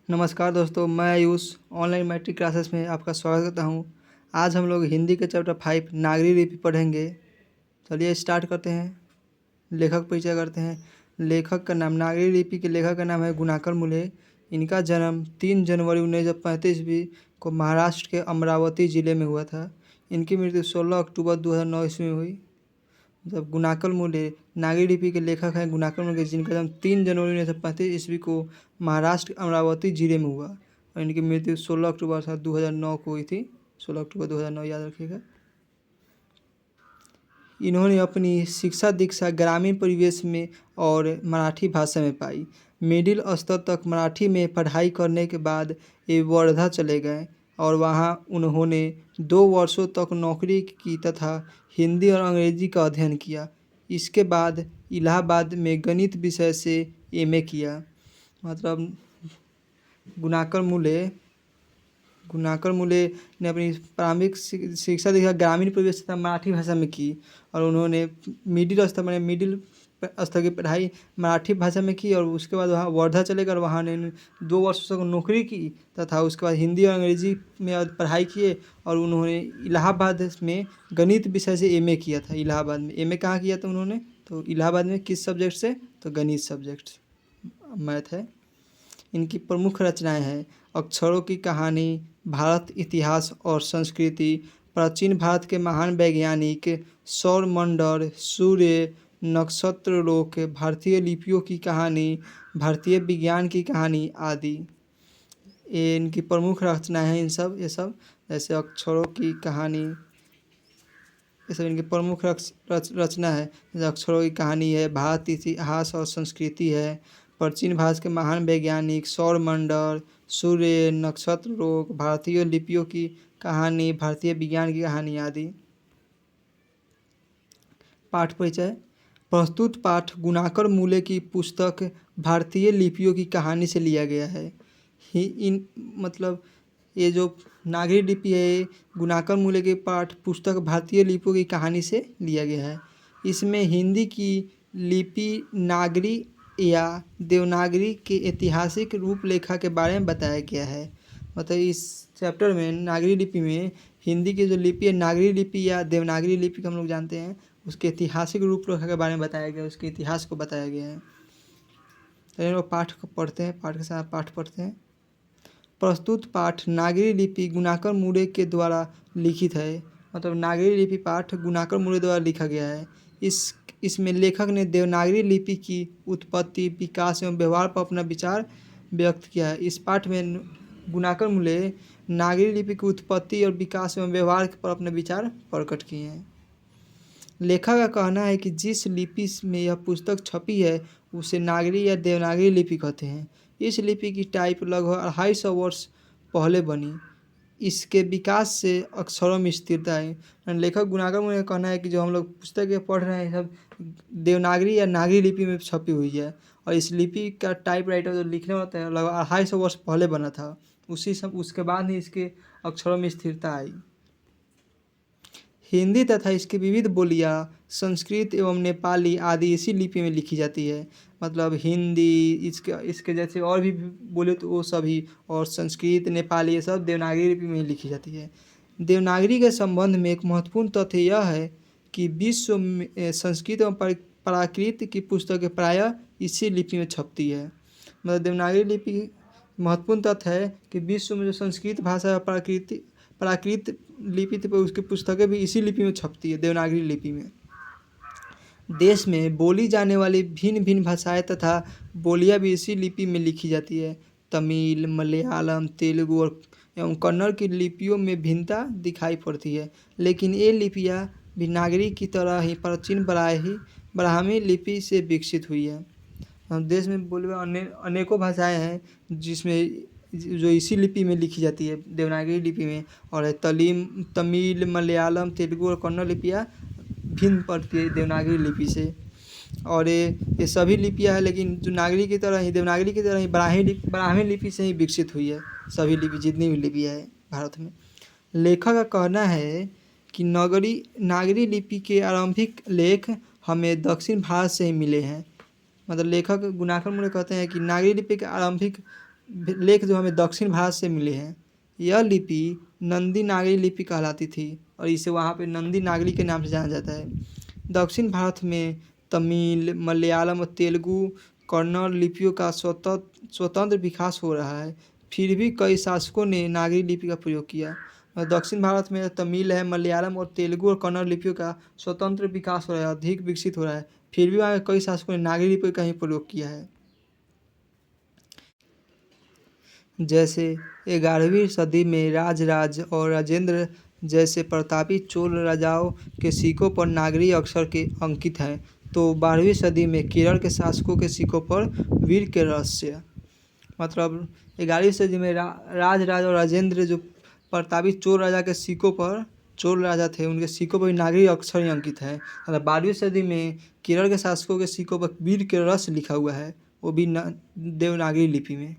नमस्कार दोस्तों, मैं आयुष ऑनलाइन मैट्रिक क्लासेस में आपका स्वागत करता हूँ। आज हम लोग हिंदी के चैप्टर 5 नागरी लिपि पढ़ेंगे। चलिए स्टार्ट करते हैं। लेखक परिचय करते हैं। लेखक का नाम, नागरी लिपि के लेखक का नाम है गुणाकर मुले। इनका जन्म 3 जनवरी 1935 ईस्वी को महाराष्ट्र के अमरावती ज़िले में हुआ था। इनकी मृत्यु 16 अक्टूबर 2009 ईस्वी में हुई। जब गुणाकर मुले नागरी लिपि के लेखक हैं गुणाकर मुले, जिनका जन्म 3 जनवरी 1935 ईस्वी को महाराष्ट्र के अमरावती जिले में हुआ और इनकी मृत्यु 16 अक्टूबर 2009 को हुई थी। 16 अक्टूबर 2009 याद रखिएगा। इन्होंने अपनी शिक्षा दीक्षा ग्रामीण परिवेश में और मराठी भाषा में पाई। मिडिल स्तर तक मराठी में पढ़ाई करने के बाद ये वर्धा चले गए और वहाँ उन्होंने 2 वर्षों तक नौकरी की तथा हिंदी और अंग्रेजी का अध्ययन किया। इसके बाद इलाहाबाद में गणित विषय से एमए किया। मतलब गुणाकर मुले ने अपनी प्रारंभिक शिक्षा दीक्षा ग्रामीण परिवेश तथा मराठी भाषा में की और उन्होंने मिडिल स्तर की पढ़ाई मराठी भाषा में की और उसके बाद वहाँ वर्धा चले गए और वहाँ ने 2 वर्षों तक नौकरी की तथा उसके बाद हिंदी और अंग्रेजी में पढ़ाई किए और उन्होंने इलाहाबाद में गणित विषय से एमए किया था। इलाहाबाद में एमए कहाँ किया था उन्होंने? तो इलाहाबाद में किस सब्जेक्ट से? तो गणित सब्जेक्ट, मैथ है। इनकी प्रमुख रचनाएं हैं अक्षरों की कहानी, भारत इतिहास और संस्कृति, प्राचीन भारत के महान वैज्ञानिक, सौरमंडल, सूर्य, नक्षत्रलोक, भारतीय लिपियों की कहानी, भारतीय विज्ञान की कहानी आदि। ये इनकी प्रमुख रचनाएं हैं। ये सब जैसे अक्षरों की कहानी, ये सब इनकी प्रमुख रचना है। जैसे अक्षरों की कहानी है, भारत इतिहास और संस्कृति है, प्राचीन भारत के महान वैज्ञानिक, सौरमंडल, सूर्य, नक्षत्रलोक, भारतीय लिपियों की कहानी, भारतीय विज्ञान की कहानी आदि। पाठ परिचय। प्रस्तुत पाठ गुणाकर मुले की पुस्तक भारतीय लिपियों की कहानी से लिया गया है। ये जो नागरी लिपि है गुणाकर मुले के पाठ पुस्तक भारतीय लिपियों की कहानी से लिया गया है। इसमें हिंदी की लिपि नागरी या देवनागरी के ऐतिहासिक रूपरेखा के बारे में बताया गया है। मतलब इस चैप्टर में नागरी लिपि में हिंदी की जो लिपि है नागरी लिपि या देवनागरी लिपि को हम लोग जानते हैं, उसके ऐतिहासिक रूपरेखा के बारे में बताया गया है, उसके इतिहास को बताया गया है। चलिए लोग पाठ को पढ़ते हैं, पाठ के साथ पाठ पढ़ते हैं। प्रस्तुत पाठ नागरी लिपि गुणाकर मुले के द्वारा लिखित है। मतलब नागरी लिपि पाठ गुणाकर मुले द्वारा लिखा गया है। इसमें लेखक ने देवनागरी लिपि की उत्पत्ति, विकास एवं व्यवहार पर अपना विचार व्यक्त किया है। इस पाठ में गुणाकर मुले नागरी लिपि की उत्पत्ति और विकास एवं व्यवहार पर अपने विचार प्रकट किए हैं। लेखक का कहना है कि जिस लिपि में यह पुस्तक छपी है उसे नागरी या देवनागरी लिपि कहते हैं। इस लिपि की टाइप लगभग 250 वर्ष पहले बनी। इसके विकास से अक्षरों में स्थिरता है। लेखक गुणाकर मुले का कहना है कि जो हम लोग पुस्तकें पढ़ रहे हैं सब देवनागरी या नागरी लिपि में छपी हुई है और इस लिपि का टाइपराइटर जो लिखने होता है लगभग 250 वर्ष पहले बना था। उसके बाद ही इसके अक्षरों में स्थिरता आई। हिंदी तथा इसकी विविध बोलियाँ संस्कृत एवं नेपाली आदि इसी लिपि में लिखी जाती है। मतलब हिंदी, इसके जैसे और भी बोले तो वो सभी, और संस्कृत, नेपाली, ये सब देवनागरी लिपि में लिखी जाती है। देवनागरी के संबंध में एक महत्वपूर्ण तथ्य यह है कि विश्व में संस्कृत एवं प्राकृत की पुस्तकें प्रायः इसी लिपि में छपती है। मतलब देवनागरी लिपि महत्वपूर्ण तथ्य है कि विश्व में जो संस्कृत भाषा प्राकृत लिपि थी उसकी पुस्तकें भी इसी लिपि में छपती है, देवनागरी लिपि में। देश में बोली जाने वाली भिन्न भिन्न भाषाएं तथा बोलियां भी इसी लिपि में लिखी जाती है। तमिल, मलयालम, तेलुगु और एवं कन्नड़ की लिपियों में भिन्नता दिखाई पड़ती है, लेकिन ये लिपियां भी नागरी की तरह ही प्राचीन ब्राह्मी लिपि से विकसित हुई है। हम देश में बोले अनेकों भाषाएं हैं जिसमें जो इसी लिपि में लिखी जाती है, देवनागरी लिपि में। और तमिल, मलयालम, तेलुगु और कन्नड़ लिपियाँ भिन्न पड़ती है देवनागरी लिपि से। और ये सभी लिपियाँ हैं, लेकिन जो नागरी की तरह ही देवनागरी की तरह ही ब्राह्मी लिपि से ही विकसित हुई है सभी लिपि, जितनी भी लिपियाँ हैं भारत में। लेखक का कहना है कि नागरी लिपि के आरंभिक लेख हमें दक्षिण भारत से ही मिले हैं। मतलब लेखक गुणाकर मुले कहते हैं कि नागरी लिपि के आरंभिक लेख जो हमें दक्षिण भारत से मिले हैं। यह लिपि नंदी नागरी लिपि कहलाती थी और इसे वहाँ पे नंदी नागरी के नाम से जाना जाता है। दक्षिण भारत में तमिल, मलयालम और तेलुगु, कन्नड़ लिपियों का स्वतंत्र विकास हो रहा है। फिर भी कई शासकों ने नागरी लिपि का प्रयोग किया। और दक्षिण भारत में तमिल है, मलयालम और तेलुगु और कन्नड़ लिपियों का स्वतंत्र विकास हो रहा है, अधिक विकसित हो रहा है। फिर भी वहाँ कई शासकों ने नागरी लिपि का ही प्रयोग किया है। जैसे 11वीं सदी में राजराज और राजेंद्र जैसे प्रतापी चोल राजाओं के सिक्कों पर नागरी अक्षर के अंकित हैं, तो 12वीं सदी में केरल के शासकों के सिक्कों पर वीर के रहस्य, मतलब 11वीं सदी में राजराज और राजेंद्र जो प्रतापी चोल राजा के सिक्कों पर, चोल राजा थे, उनके सिक्कों पर नागरी अक्षर ही अंकित है। 12वीं सदी में केरल के शासकों के सिक्कों पर वीर के रहस्य लिखा हुआ है, वो भी देवनागरी लिपि में।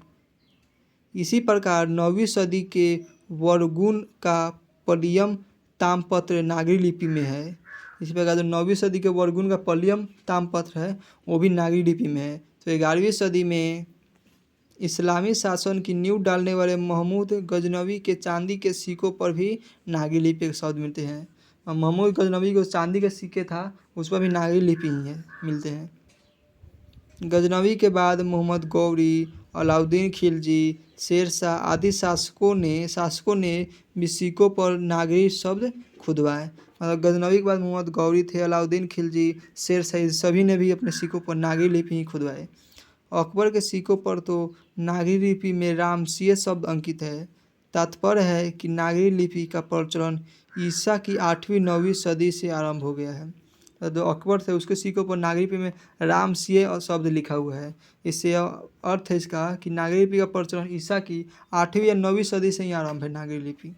इसी प्रकार 9वीं सदी के वरगुण का पलियम ताम्रपत्र नागरी लिपि में है। इसी प्रकार जो 9वीं सदी के वरगुण का पलियम ताम्रपत्र है वो भी नागरी लिपि में है। तो 11वीं सदी में इस्लामी शासन की नींव डालने वाले महमूद गजनवी के चांदी के सिक्कों पर भी नागरी लिपि के शब्द मिलते हैं। और महमूद गजनवी को चांदी के सिक्के था, उस पर भी नागरी लिपि ही है मिलते हैं। गजनवी के बाद मोहम्मद गौरी, अलाउद्दीन खिलजी, शेरशाह आदि शासकों ने भी सिक्कों पर नागरी शब्द खुदवाए। मतलब गजनवी के बाद मोहम्मद गौरी थे, अलाउद्दीन खिलजी, शेरशाह, सभी ने भी अपने सिक्कों पर नागरी लिपि ही खुदवाए। अकबर के सिक्कों पर तो नागरी लिपि में रामसिंह शब्द अंकित है। तात्पर्य है कि नागरी लिपि का प्रचलन ईसा की 8वीं-9वीं सदी से आरंभ हो गया है। जो अकबर थे उसके सिक्कों पर नागरी लिपि में रामसिंह शब्द लिखा हुआ है। इससे अर्थ है इसका कि नागरी लिपि का प्रचलन ईसा की 8वीं या 9वीं सदी से ही आरंभ है नागरी लिपि।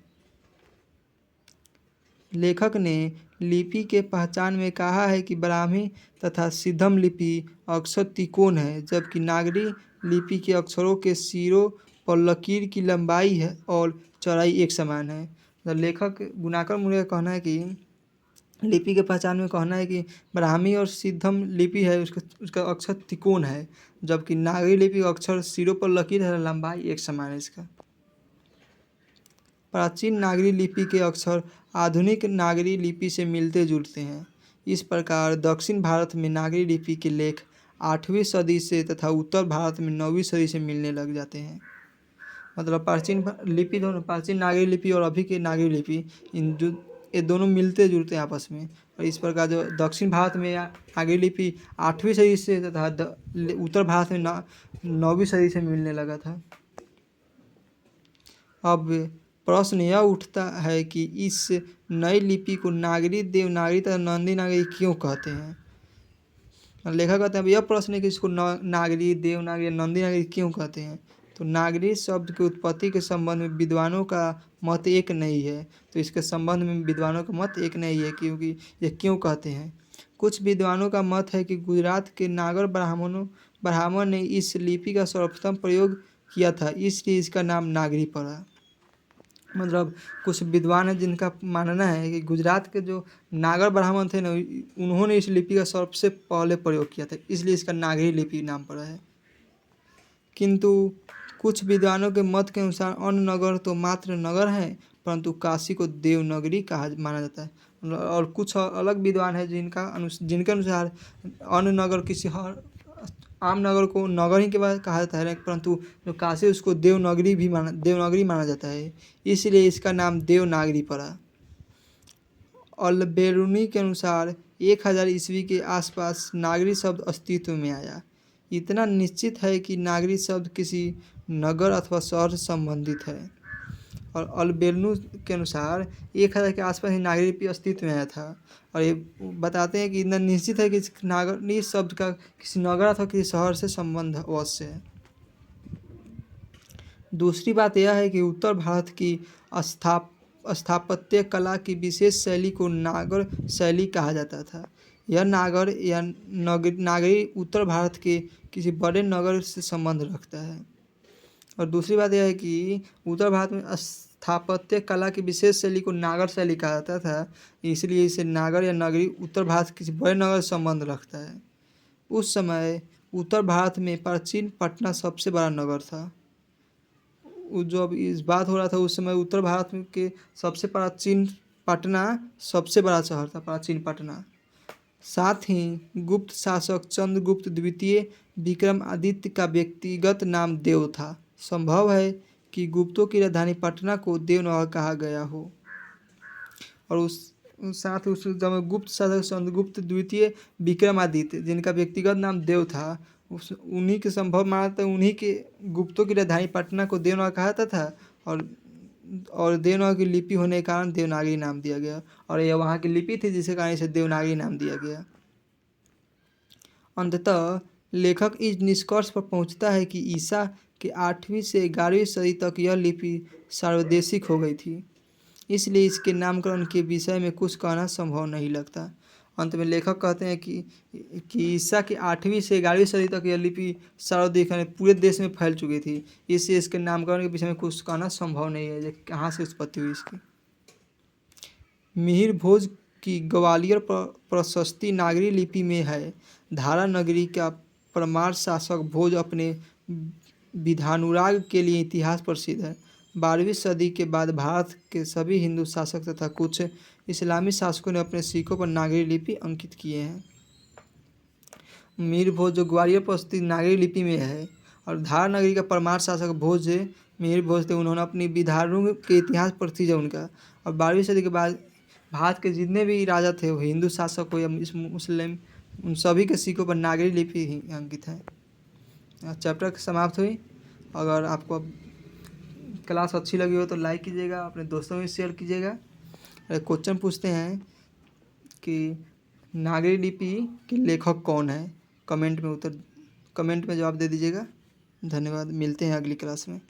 लेखक ने लिपि के पहचान में कहा है कि ब्राह्मी तथा सिद्धम लिपि अक्षर त्रिकोण है, जबकि नागरी लिपि के अक्षरों के सिरों पर लकीर की लंबाई है और चौड़ाई एक समान है। लेखक गुणाकर मुनि का कहना है कि लिपि के पहचान में कहना है कि ब्राह्मी और सिद्धम लिपि है उसका अक्षर त्रिकोण है, जबकि नागरी लिपि का अक्षर सिरों पर लकीर है, लंबाई एक समान है इसका। प्राचीन नागरी लिपि के अक्षर आधुनिक नागरी लिपि से मिलते जुलते हैं। इस प्रकार दक्षिण भारत में नागरी लिपि के लेख 8वीं सदी से तथा उत्तर भारत में 9वीं सदी से मिलने लग जाते हैं। मतलब प्राचीन लिपि दोनों, प्राचीन नागरी लिपि और अभी की नागरी लिपि, ये दोनों मिलते जुलते हैं आपस में। और इस प्रकार जो दक्षिण भारत में नागरी लिपि 8वीं सदी से तथा उत्तर भारत में 9वीं सदी से मिलने लगा था। अब प्रश्न यह उठता है कि इस नई लिपि को नागरी, देवनागरी तथा नंदी नागरी क्यों कहते हैं। लेखक कहते हैं अब यह प्रश्न है कि इसको नागरी, देवनागरी, नंदी नागरी क्यों कहते हैं। तो नागरी शब्द की उत्पत्ति के संबंध में विद्वानों का मत एक नहीं है। तो इसके संबंध में विद्वानों का मत एक नहीं है क्योंकि ये क्यों कहते हैं। कुछ विद्वानों का मत है कि गुजरात के नागर ब्राह्मण ने इस लिपि का सर्वप्रथम प्रयोग किया था, इसलिए इसका नाम नागरी पड़ा। मतलब कुछ विद्वान हैं जिनका मानना है कि गुजरात के जो नागर ब्राह्मण थे ना, उन्होंने इस लिपि का सबसे पहले प्रयोग किया था, इसलिए इसका नागरी लिपि नाम पड़ा है। किंतु कुछ विद्वानों के मत के अनुसार अन्य नगर तो मात्र नगर हैं, परंतु काशी को देवनगरी कहा माना जाता है। और कुछ अलग विद्वान हैं जिनके अनुसार अन्य नगर किसी आम नगर को नगर ही के बाद कहा जाता है, परंतु जो काशी उसको देवनगरी माना जाता है, इसलिए इसका नाम देवनागरी पड़ा। अल-बेरूनी के अनुसार 1000 ईस्वी के आसपास नागरी शब्द अस्तित्व में आया। इतना निश्चित है कि नागरी शब्द किसी नगर अथवा शहर से संबंधित है। और अल-बेरूनी के अनुसार 1000 के आसपास ही नागरी लिपि अस्तित्व में आया था। और ये बताते हैं कि इतना निश्चित है कि इस नागरी शब्द का किसी नगर अथवा किसी शहर से संबंध अवश्य है। दूसरी बात यह है कि उत्तर भारत की स्थापत्य कला की विशेष शैली को नागर शैली कहा जाता था। यह नागर या नागरी उत्तर भारत के किसी बड़े नगर से संबंध रखता है। और दूसरी बात यह है कि उत्तर भारत में स्थापत्य कला की विशेष शैली को नागर शैली कहा जाता था, इसलिए इसे नागर या नगरी उत्तर भारत के किसी बड़े नगर से संबंध रखता है। उस समय उत्तर भारत में प्राचीन पटना सबसे बड़ा नगर था। जब इस बात हो रहा था उस समय उत्तर भारत के सबसे प्राचीन पटना सबसे बड़ा शहर था, प्राचीन पटना। साथ ही गुप्त शासक चंद्रगुप्त द्वितीय विक्रमादित्य का व्यक्तिगत नाम देव था। संभव है कि गुप्तों की राजधानी पटना को देवनगर कहा गया हो। और उस साथ उस समय गुप्त शासक चंद्रगुप्त द्वितीय विक्रमादित्य जिनका व्यक्तिगत नाम देव था, उस उन्हीं के संभव मानते उन्हीं के गुप्तों की राजधानी पटना को देवनगर कहा जाता था। और देवनागरी की लिपि होने के कारण देवनागरी नाम दिया गया, और यह वहाँ की लिपि थी जिसके कारण इसे देवनागरी नाम दिया गया। अंततः लेखक इस निष्कर्ष पर पहुँचता है कि ईसा के 8वीं से 11वीं सदी तक यह लिपि सार्वदेशिक हो गई थी, इसलिए इसके नामकरण के विषय में कुछ कहना संभव नहीं लगता। अंत में लेखक कहते हैं कि ईसा की 8वीं से 11वीं सदी तक यह लिपि सार्वदेशिक पूरे देश में फैल चुकी थी, इससे इसके नामकरण के विषय में कुछ कहना संभव नहीं है कि कहाँ से उत्पत्ति हुई इसकी। मिहिर भोज की ग्वालियर प्रशस्ति नागरी लिपि में है। धारा नगरी का परमार शासक भोज अपने विधानुराग के लिए इतिहास प्रसिद्ध है। 12वीं सदी के बाद भारत के सभी हिंदू शासक तथा कुछ इस्लामी शासकों ने अपने सिक्कों पर नागरी लिपि अंकित किए हैं। मीर भोज जो ग्वालियर प्रशस्ति नागरी लिपि में है, और धारा नगरी का परमार शासक भोज मिहिर भोज थे। उन्होंने अपनी विधानुराग के इतिहास प्रसिद्ध है उनका। और 12वीं सदी के बाद भारत के जितने भी राजा थे, वो हिंदू शासक हो या मुस्लिम, उन सभी के सिक्कों पर नागरी लिपि ही अंकित है। चैप्टर समाप्त हुई। अगर आपको क्लास अच्छी लगी हो तो लाइक कीजिएगा, अपने दोस्तों में शेयर कीजिएगा। क्वेश्चन पूछते हैं कि नागरी लिपि के लेखक कौन है, कमेंट में जवाब दे दीजिएगा। धन्यवाद, मिलते हैं अगली क्लास में।